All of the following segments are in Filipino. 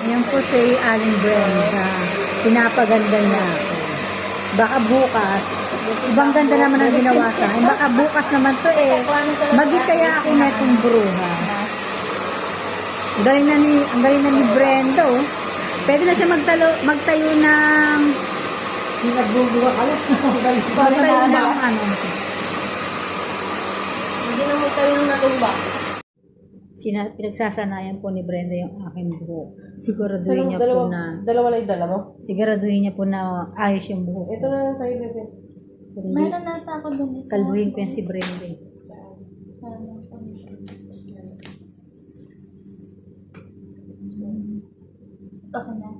Ayan po si Aling Brenda. Pinapaganda niya ako. Baka bukas, ibang ganda naman ang ginawa sa akin. Baka bukas naman to maging kaya ako netong bruha. Ang galing na ni Brenda, oh. Pwede na siya magtayo ng Nagbubuha ka lang. magtayo ng ano. Hindi na magtayo ng natumba. Pinagsasanayan po ni Brenda yung aking buhok. Siguraduhin niya po na Dalawa lang yung dala mo? siguraduhin niya po na ayos yung buhok. Ito na lang sa'yo, bebe. Meron na ako dun isa. Kalbuhin ko yan si Brenda. Okay na.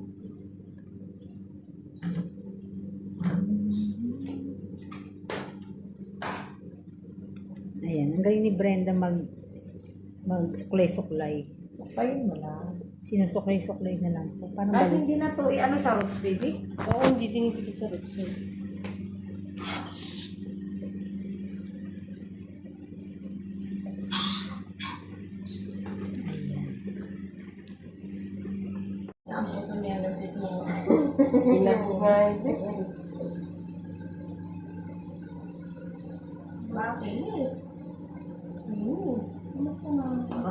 Ayan, ang galing ni Brenda magsuklay-suklay. Payin mo lang. Sinusuklay-suklay na lang po. Paano Ay, balik? hindi na to ano sa roots, baby? Oo, hindi tinipikit sa roots.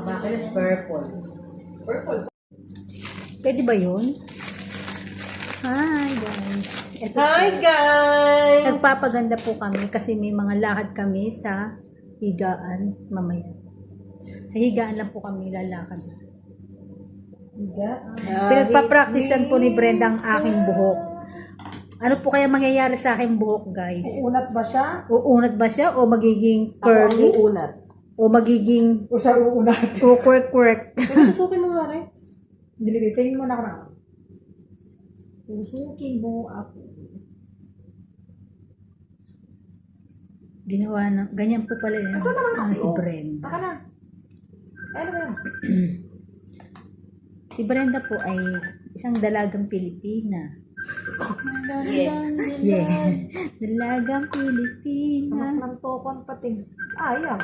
Makinis purple. Purple. Pwede ba yun? Hi guys. Ito Hi po. guys! Nagpapaganda po kami kasi may mga lakad kami sa higaan mamaya. Sa higaan lang po kami lalakad. Pinagpa-practicean po ni Brenda ang aking buhok. Ano po kaya mangyayari sa aking buhok, guys? Uunat ba siya? Uunat ba siya o magiging curly? Uunat. O magiging O siya uunat. o quirk-quirk? Tusukin mo nga rin. Dilibipin mo na ka na. Tusukin mo ako. Ginawa na. Ganyan po pala yun. Ito naman kasi, Si Brenda. Baka na. Ano ba yan? Si Brenda po ay isang dalagang Pilipina. Yeah. Dalagang Pilipina. Anak ng tokon pati. Ayaw.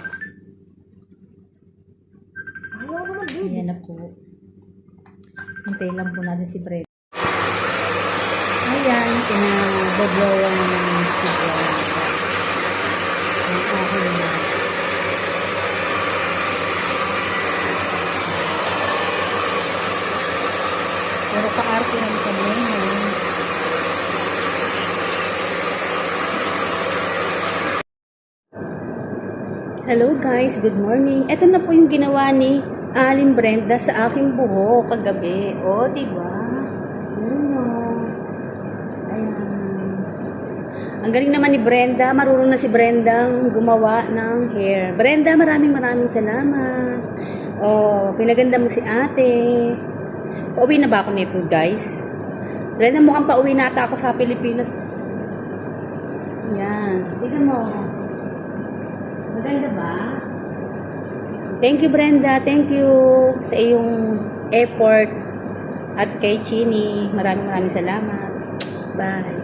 Ayaw naman din. Ayan na po. Hintay lang po natin si Brenda. Ayan, pinabablawan ng si Brenda. Ang aking pero kaarte naman kami ngayon. Hello guys, good morning. Ito na po yung ginawa ni Aling Brenda sa aking buhok kagabi. O, diba? Ano? Ayan. Ang galing naman ni Brenda. Marunong na si Brenda gumawa ng hair. Brenda, maraming salamat. O, pinaganda mo si ate. Pauwi na ba ako nito, guys? Brenda, mukhang pauwi na ata ako sa Pilipinas. Yan. Tignan mo. Maganda ba? Thank you, Brenda. Thank you sa iyong effort. At kay Chini. Maraming salamat. Bye.